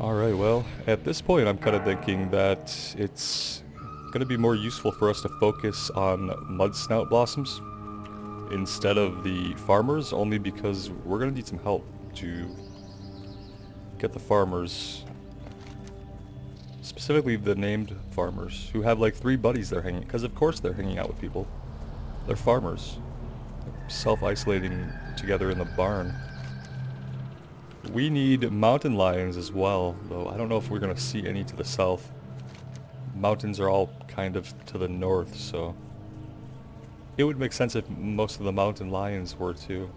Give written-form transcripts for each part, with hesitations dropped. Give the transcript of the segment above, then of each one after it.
Alright, well, at this point I'm kind of thinking that it's going to be more useful for us to focus on mud snout blossoms instead of the farmers, only because we're going to need some help to get the farmers, specifically the named farmers, who have like 3 buddies they're hanging, because of course they're hanging out with people. They're farmers, self-isolating together in the barn. We need mountain lions as well, though I don't know if we're going to see any to the south. Mountains are all kind of to the north, so it would make sense if most of the mountain lions were too.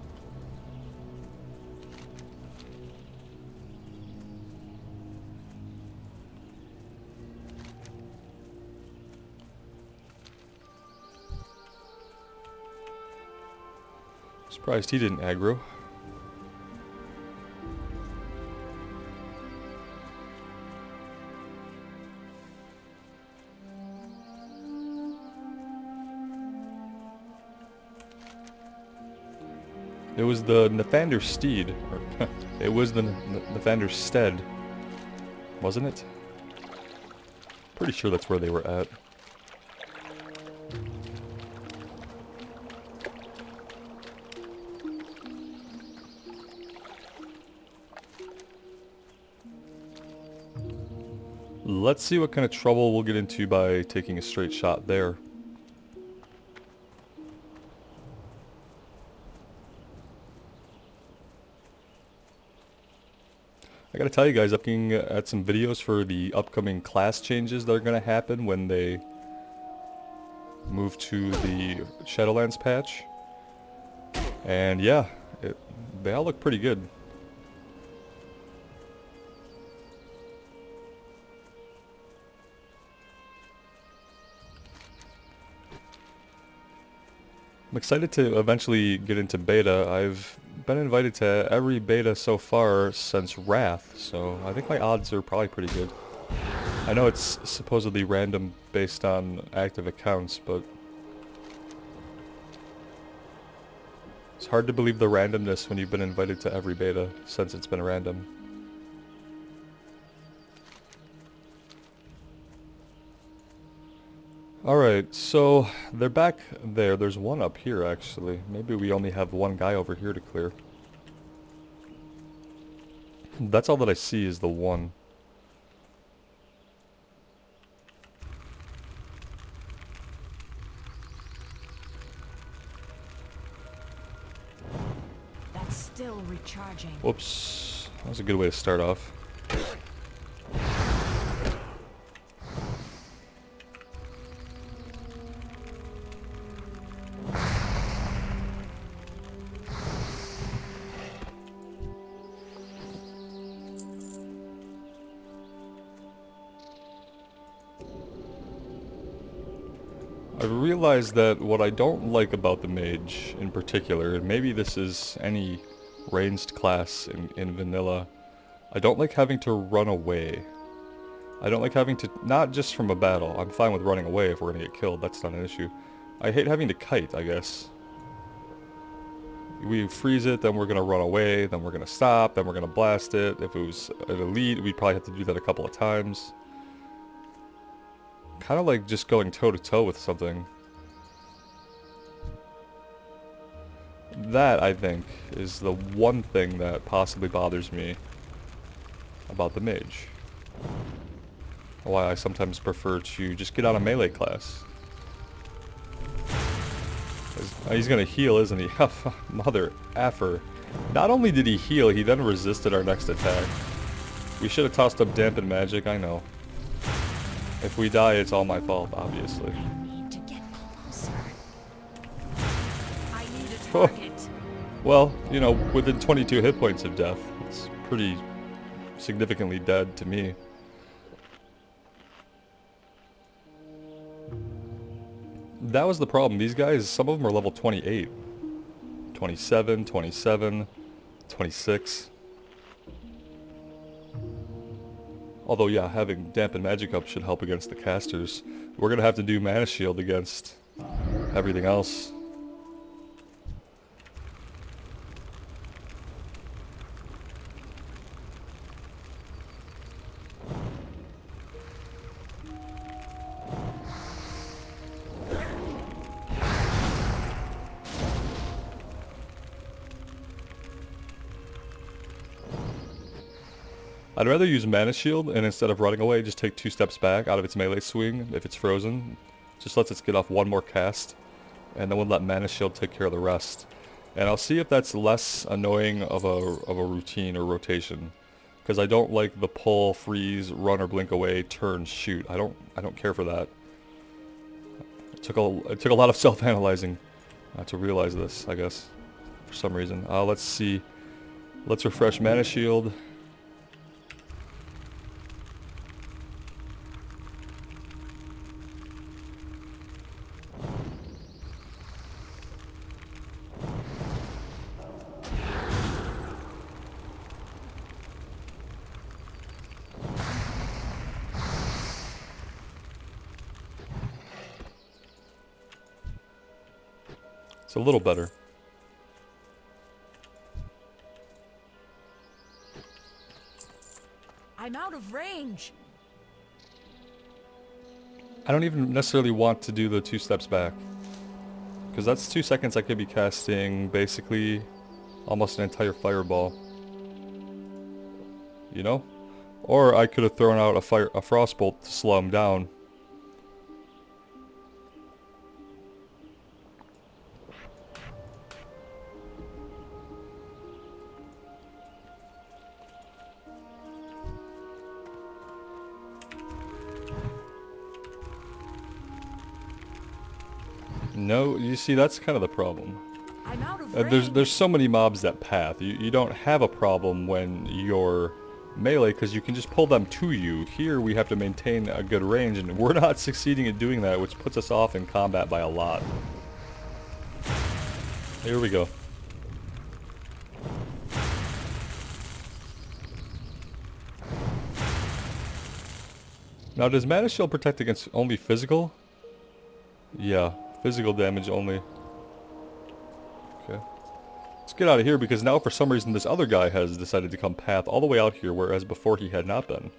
Surprised he didn't aggro. It was the Nathander Steed, or it was the Nathander Stead, wasn't it? Pretty sure that's where they were at. Let's see what kind of trouble we'll get into by taking a straight shot there. I gotta tell you guys, looking at some videos for the upcoming class changes that are gonna happen when they move to the Shadowlands patch. And yeah, they all look pretty good. I'm excited to eventually get into beta. I've been invited to every beta so far since Wrath, so I think my odds are probably pretty good. I know it's supposedly random based on active accounts, but it's hard to believe the randomness when you've been invited to every beta since it's been random. Alright, so they're back there. There's one up here, actually. Maybe we only have one guy over here to clear. That's all that I see is the one. That's still recharging. Whoops. That was a good way to start off. I've realized that what I don't like about the Mage in particular, and maybe this is any ranged class in vanilla, I don't like having to run away. I don't like having to, not just from a battle, I'm fine with running away if we're gonna get killed, that's not an issue. I hate having to kite, I guess. We freeze it, then we're gonna run away, then we're gonna stop, then we're gonna blast it. If it was an elite, we'd probably have to do that a couple of times. Kind of like just going toe-to-toe with something. That, I think, is the one thing that possibly bothers me about the Mage. Why I sometimes prefer to just get on a melee class. He's gonna heal, isn't he? Mother effer. Not only did he heal, he then resisted our next attack. We should have tossed up Dampen Magic, I know. If we die, it's all my fault, obviously. I need to get closer. I need a Oh. target. Well, you know, within 22 hit points of death, it's pretty significantly dead to me. That was the problem. These guys, some of them are level 28. 27, 27, 26. Although, yeah, having Dampen Magic up should help against the casters. We're gonna have to do Mana Shield against everything else. I'd rather use Mana Shield and instead of running away, just take 2 steps back out of its melee swing if it's frozen. Just lets us get off 1 more cast, and then we'll let Mana Shield take care of the rest. And I'll see if that's less annoying of a routine or rotation. Because I don't like the pull, freeze, run or blink away, turn, shoot. I don't care for that. It took a lot of self-analyzing to realize this, I guess, for some reason. Let's see. Let's refresh Mana Shield. It's a little better. I'm out of range. I don't even necessarily want to do the 2 steps back. Because that's 2 seconds I could be casting basically almost an entire fireball. You know? Or I could have thrown out a frostbolt to slow him down. No, you see, that's kind of the problem. I'm out of range. There's so many mobs that path. You don't have a problem when you're melee because you can just pull them to you. Here we have to maintain a good range, and we're not succeeding at doing that, which puts us off in combat by a lot. Here we go. Now, does Mana Shield protect against only physical? Yeah, physical damage only. Okay. Let's get out of here because now for some reason this other guy has decided to come path all the way out here, whereas before he had not been.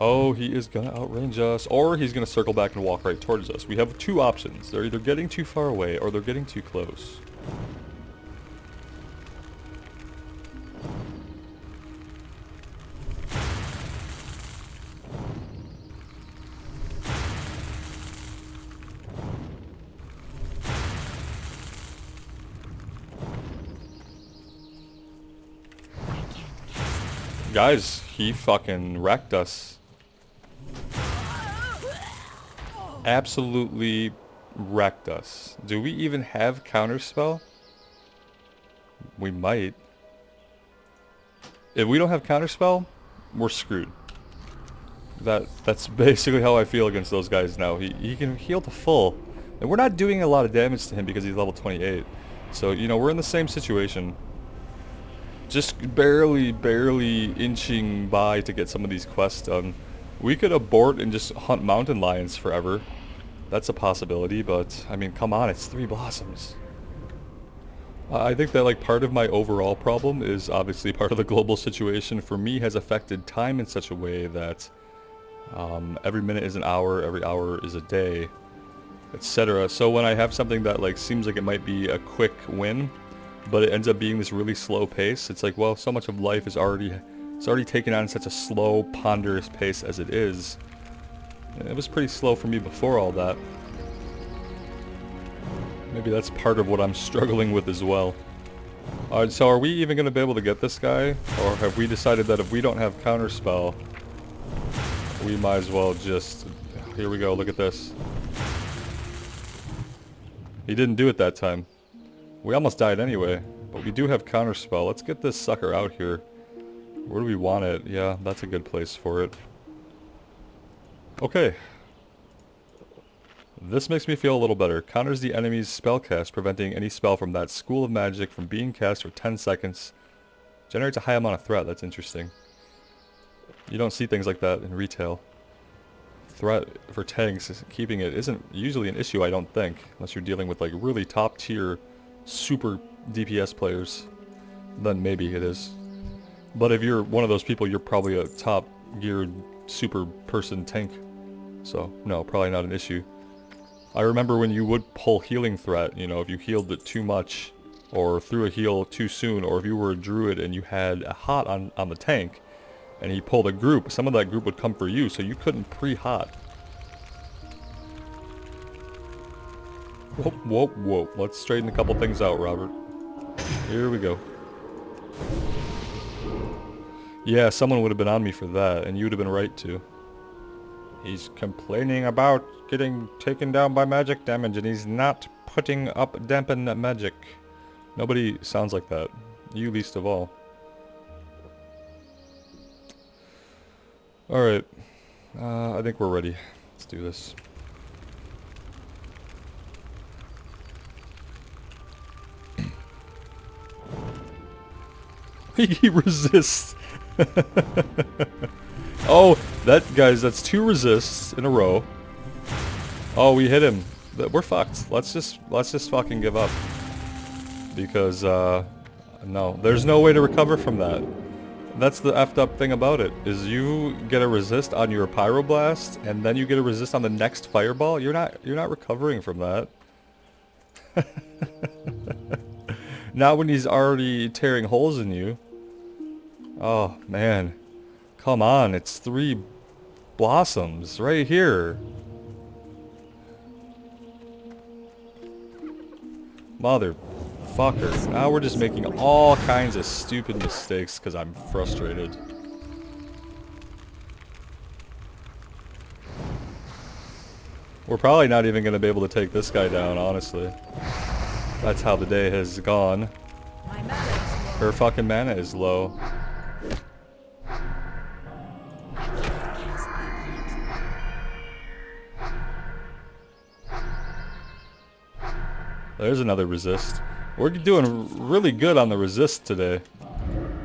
Oh, he is gonna outrange us, or he's gonna circle back and walk right towards us. We have 2 options. They're either getting too far away, or they're getting too close. Guys, he fucking wrecked us. Absolutely wrecked us. Do we even have counterspell? We might. If we don't have counterspell, we're screwed. That's basically how I feel against those guys now. He can heal to full. And we're not doing a lot of damage to him because he's level 28. So, you know, we're in the same situation. Just barely inching by to get some of these quests done. We could abort and just hunt mountain lions forever. That's a possibility, but I mean, come on, it's 3 blossoms. I think that like part of my overall problem is obviously part of the global situation for me has affected time in such a way that every minute is an hour, every hour is a day, etc. So when I have something that like seems like it might be a quick win, but it ends up being this really slow pace, it's like, well, so much of life is already taken on such a slow, ponderous pace as it is. It was pretty slow for me before all that. Maybe that's part of what I'm struggling with as well. Alright, so are we even going to be able to get this guy? Or have we decided that if we don't have counterspell, we might as well just... Here we go, look at this. He didn't do it that time. We almost died anyway, but we do have counterspell. Let's get this sucker out here. Where do we want it? Yeah, that's a good place for it. Okay. This makes me feel a little better. Counters the enemy's spell cast, preventing any spell from that school of magic from being cast for 10 seconds. Generates a high amount of threat. That's interesting. You don't see things like that in retail. Threat for tanks, keeping it isn't usually an issue, I don't think. Unless you're dealing with like really top tier, super DPS players. then maybe it is. But if you're one of those people, you're probably a top geared super person tank. So, no, probably not an issue. I remember when you would pull healing threat, you know, if you healed it too much, or threw a heal too soon, or if you were a druid and you had a hot on the tank, and he pulled a group, some of that group would come for you, so you couldn't pre-hot. Whoa, whoa, whoa. Let's straighten a couple things out, Robert. Here we go. Yeah, someone would have been on me for that, and you would have been right to. He's complaining about getting taken down by magic damage, and he's not putting up dampen magic. Nobody sounds like that. You least of all. Alright. I think we're ready. Let's do this. He resists. Oh, guys, that's 2 resists in a row. Oh, we hit him. We're fucked. Let's just fucking give up. Because, no. There's no way to recover from that. That's the effed up thing about it, is you get a resist on your pyroblast, and then you get a resist on the next fireball. You're not recovering from that. Not when he's already tearing holes in you. Oh, man. Come on, it's 3 blossoms right here. Motherfucker. Now we're just making all kinds of stupid mistakes because I'm frustrated. We're probably not even going to be able to take this guy down, honestly. That's how the day has gone. Her fucking mana is low. There's another resist. We're doing really good on the resist today.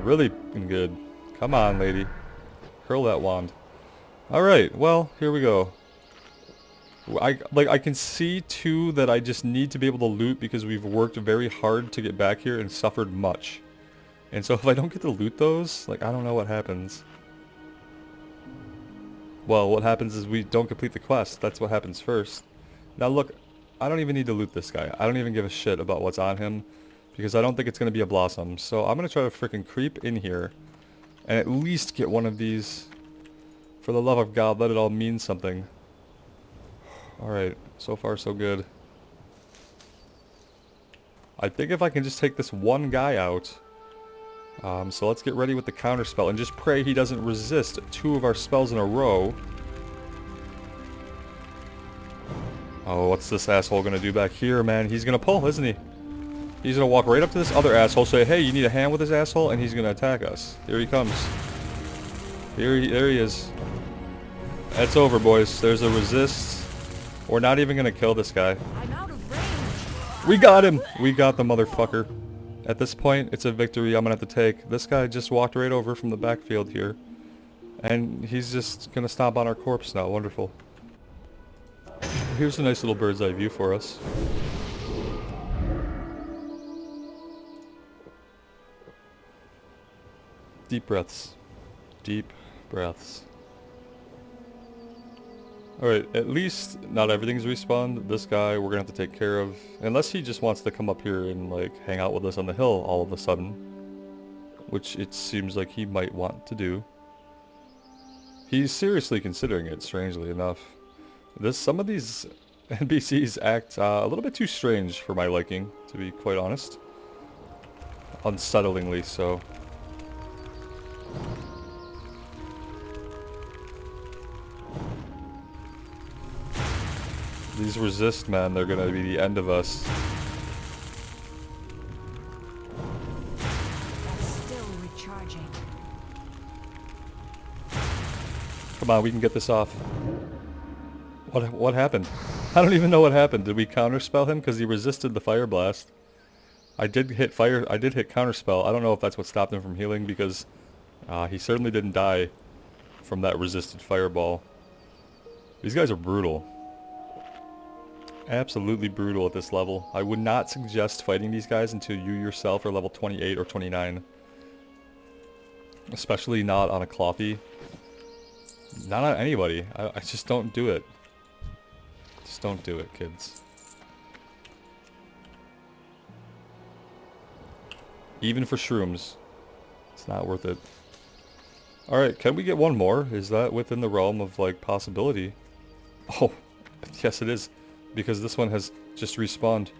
Really good. Come on, lady. Hurl that wand. Alright, well, here we go. I can see, too, that I just need to be able to loot because we've worked very hard to get back here and suffered much. And so if I don't get to loot those, like, I don't know what happens. Well, what happens is we don't complete the quest. That's what happens first. Now look, I don't even need to loot this guy. I don't even give a shit about what's on him because I don't think it's going to be a blossom. So I'm going to try to freaking creep in here and at least get one of these. For the love of God, let it all mean something. Alright, so far so good. I think if I can just take this one guy out. So let's get ready with the counter spell and just pray he doesn't resist 2 of our spells in a row. Oh, what's this asshole gonna do back here, man? He's gonna pull, isn't he? He's gonna walk right up to this other asshole, say, hey, you need a hand with this asshole? And he's gonna attack us. Here he comes. There he is. That's over, boys. There's a resist. We're not even gonna kill this guy. I'm out of range. We got him! We got the motherfucker. At this point, it's a victory I'm gonna have to take. This guy just walked right over from the backfield here. And he's just gonna stomp on our corpse now. Wonderful. Here's a nice little bird's eye view for us. Deep breaths. Deep breaths. Alright, at least not everything's respawned. This guy we're gonna have to take care of. Unless he just wants to come up here and like hang out with us on the hill all of a sudden. Which it seems like he might want to do. He's seriously considering it, strangely enough. Some of these NPCs act a little bit too strange for my liking, to be quite honest. Unsettlingly so. These resist, man, they're gonna be the end of us. Still recharging. Come on, we can get this off. What happened? I don't even know what happened. Did we counterspell him because he resisted the fire blast? I did hit counterspell. I don't know if that's what stopped him from healing because he certainly didn't die from that resisted fireball. These guys are brutal. Absolutely brutal at this level. I would not suggest fighting these guys until you yourself are level 28 or 29. Especially not on a clothy. Not on anybody. I just don't do it. Just don't do it, kids. Even for shrooms. It's not worth it. Alright, can we get one more? Is that within the realm of, like, possibility? Oh, yes it is. Because this one has just respawned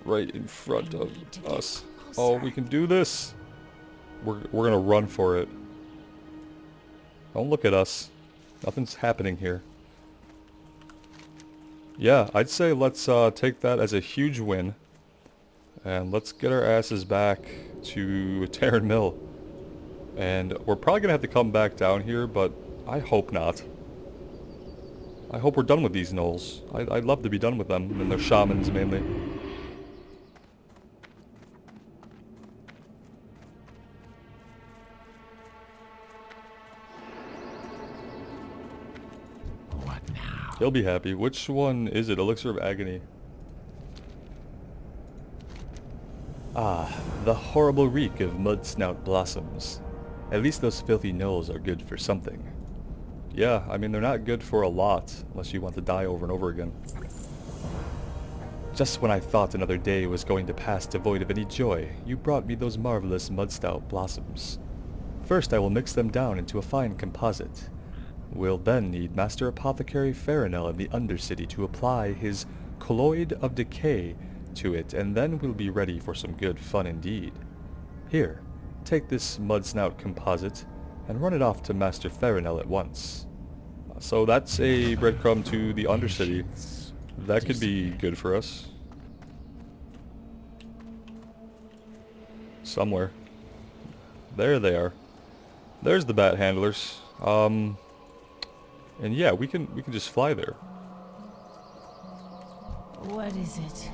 right in front of us. Oh, we can do this! We're gonna run for it. Don't look at us. Nothing's happening here. Yeah, I'd say let's take that as a huge win. And let's get our asses back to Terran Mill. And we're probably gonna have to come back down here, but I hope not. I hope we're done with these gnolls. I'd love to be done with them, and their shamans mainly. What now? He'll be happy. Which one is it? Elixer of Agony. Ah, the horrible reek of mud snout blossoms. At least those filthy gnolls are good for something. Yeah, I mean, they're not good for a lot, unless you want to die over and over again. Just when I thought another day was going to pass devoid of any joy, you brought me those marvelous mud snout blossoms. First I will mix them down into a fine composite. We'll then need Master Apothecary Farinel in the Undercity to apply his colloid of decay to it, and then we'll be ready for some good fun indeed. Here, take this mud snout composite and run it off to Master Farinel at once. So that's a breadcrumb to the Undercity. That could be good for us. Somewhere. There they are. There's the bat handlers. And yeah, we can just fly there. What is it?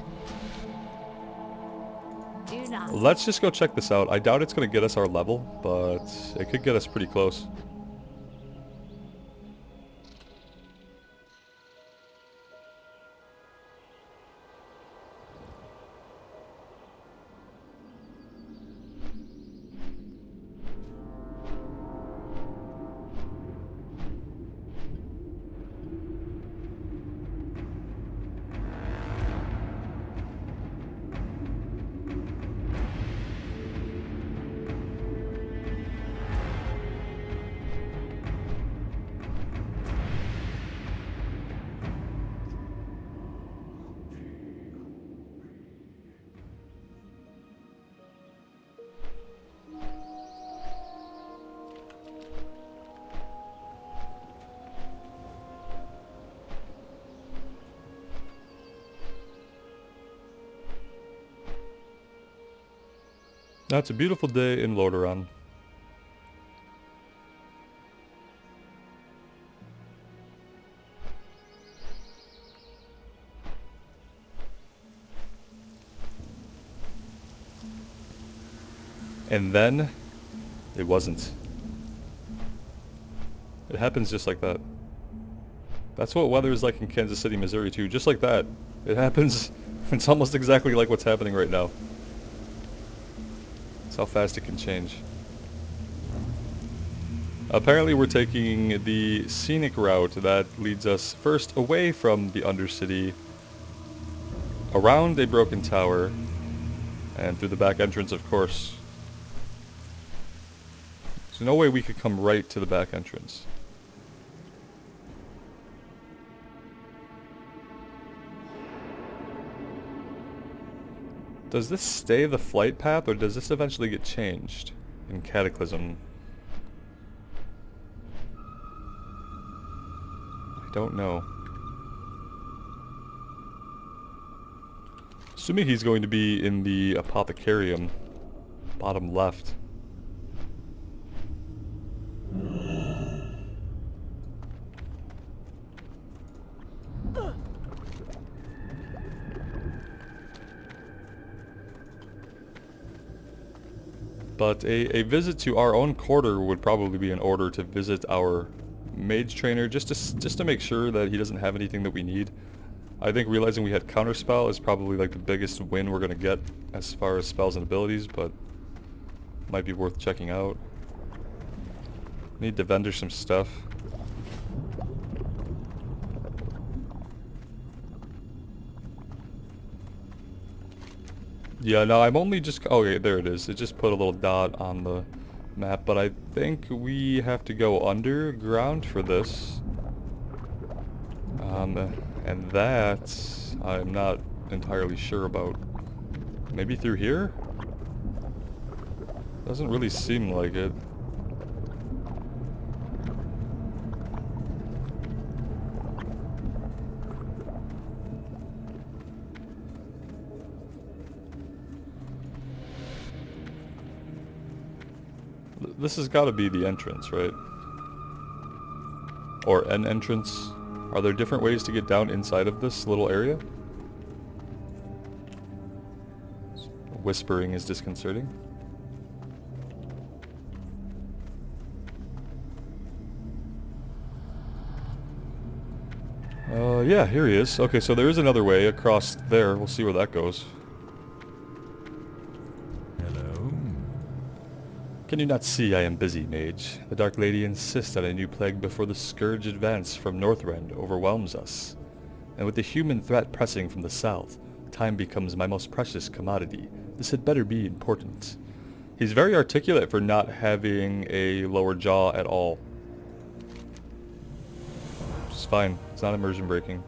Do not. Let's just go check this out. I doubt it's going to get us our level, but it could get us pretty close. Now it's a beautiful day in Lordaeron. And then, it wasn't. It happens just like that. That's what weather is like in Kansas City, Missouri too, just like that. It happens, it's almost exactly like what's happening right now. That's how fast it can change. Apparently we're taking the scenic route that leads us first away from the Undercity, around a broken tower, and through the back entrance, of course. There's no way we could come right to the back entrance. Does this stay the flight path, or does this eventually get changed in Cataclysm? I don't know. Assuming he's going to be in the Apothecarium, bottom left. But a visit to our own quarter would probably be in order to visit our mage trainer, just to make sure that he doesn't have anything that we need. I think realizing we had counterspell is probably like the biggest win we're gonna get as far as spells and abilities, but might be worth checking out. Need to vendor some stuff. Yeah, no, I'm only just... Okay, there it is. It just put a little dot on the map, but I think we have to go underground for this. And that I'm not entirely sure about. Maybe through here? Doesn't really seem like it. This has got to be the entrance, right? Or an entrance. Are there different ways to get down inside of this little area? Whispering is disconcerting. Yeah, here he is. Okay, so there is another way across there. We'll see where that goes. Hello? Can you not see I am busy, Mage? The Dark Lady insists on a new plague before the Scourge advance from Northrend overwhelms us. And with the human threat pressing from the south, time becomes my most precious commodity. This had better be important. He's very articulate for not having a lower jaw at all. It's fine. It's not immersion breaking.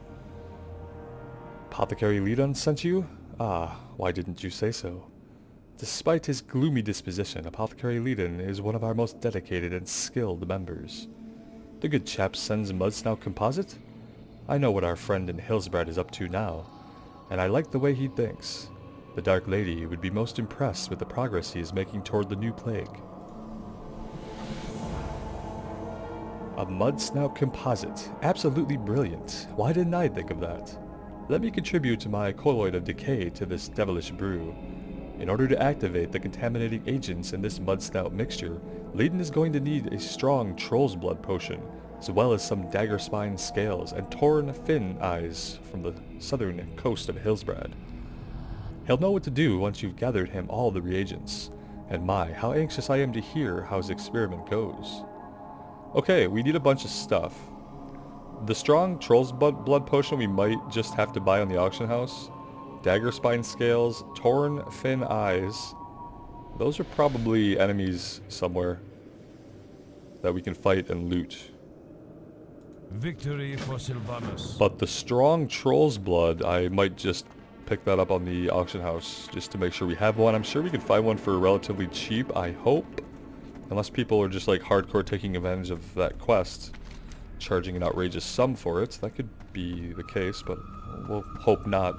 Apothecary Leadon sent you? Ah, why didn't you say so? Despite his gloomy disposition, Apothecary Leadon is one of our most dedicated and skilled members. The good chap sends Mudsnout Composite? I know what our friend in Hillsbrad is up to now, and I like the way he thinks. The Dark Lady would be most impressed with the progress he is making toward the new plague. A Mudsnout Composite. Absolutely brilliant. Why didn't I think of that? Let me contribute my colloid of decay to this devilish brew. In order to activate the contaminating agents in this Mudsnout mixture, Leadon is going to need a strong Troll's Blood potion, as well as some dagger spine scales and torn fin eyes from the southern coast of Hillsbrad. He'll know what to do once you've gathered him all the reagents. And my, how anxious I am to hear how his experiment goes. Okay, we need a bunch of stuff. The strong Troll's Blood potion we might just have to buy on the auction house. Dagger spine scales, torn fin eyes. Those are probably enemies somewhere that we can fight and loot. Victory for Sylvanus. But the strong Troll's Blood, I might just pick that up on the auction house just to make sure we have one. I'm sure we can find one for relatively cheap, I hope. Unless people are just like hardcore taking advantage of that quest, charging an outrageous sum for it. That could be the case, but we'll hope not.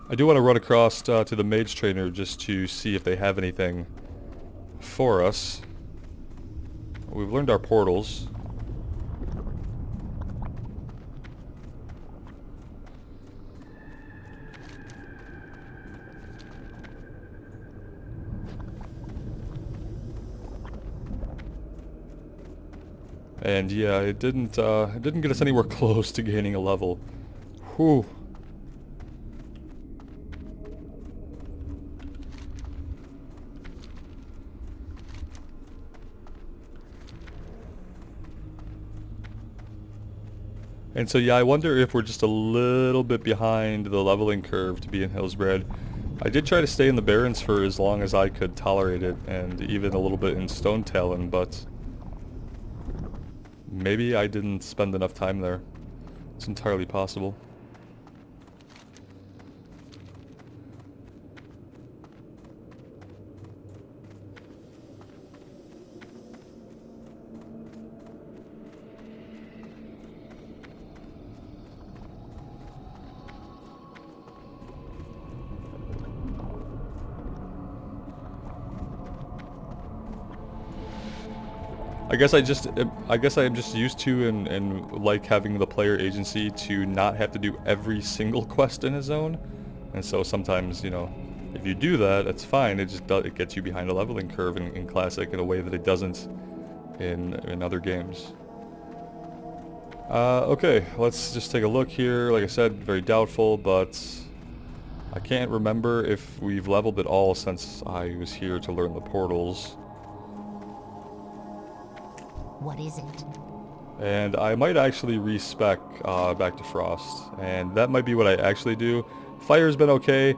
I do want to run across to the Mage Trainer just to see if they have anything for us. We've learned our portals. And yeah, it didn't get us anywhere close to gaining a level. Whew. And so yeah, I wonder if we're just a little bit behind the leveling curve to be in Hillsbrad. I did try to stay in the Barrens for as long as I could tolerate it, and even a little bit in Stone Talon, but maybe I didn't spend enough time there. It's entirely possible. I guess I am just used to and like having the player agency to not have to do every single quest in a zone. And so sometimes, you know, if you do that, it's fine. It gets you behind a leveling curve in Classic in a way that it doesn't in other games. Okay, let's just take a look here. Like I said, very doubtful, but I can't remember if we've leveled at all since I was here to learn the portals. What is it? And I might actually respec back to Frost, and that might be what I actually do. Fire's been okay.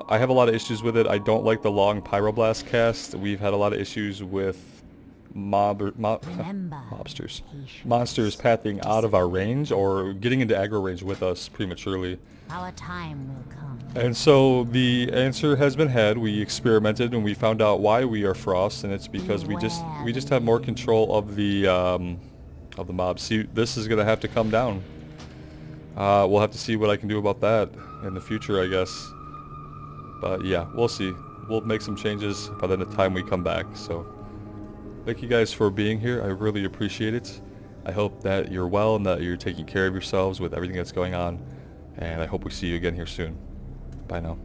I have a lot of issues with it. I don't like the long pyroblast cast. We've had a lot of issues with mobsters. Monsters pathing out of our range or getting into aggro range with us prematurely. Our time will come. And so the answer has been had. We experimented and we found out why we are Frost, and it's because we just have more control of the mobs. See, this is gonna have to come down. We'll have to see what I can do about that in the future, I guess. But yeah, we'll see. We'll make some changes by the time we come back. So thank you guys for being here. I really appreciate it. I hope that you're well and that you're taking care of yourselves with everything that's going on. And I hope we see you again here soon. Bye now.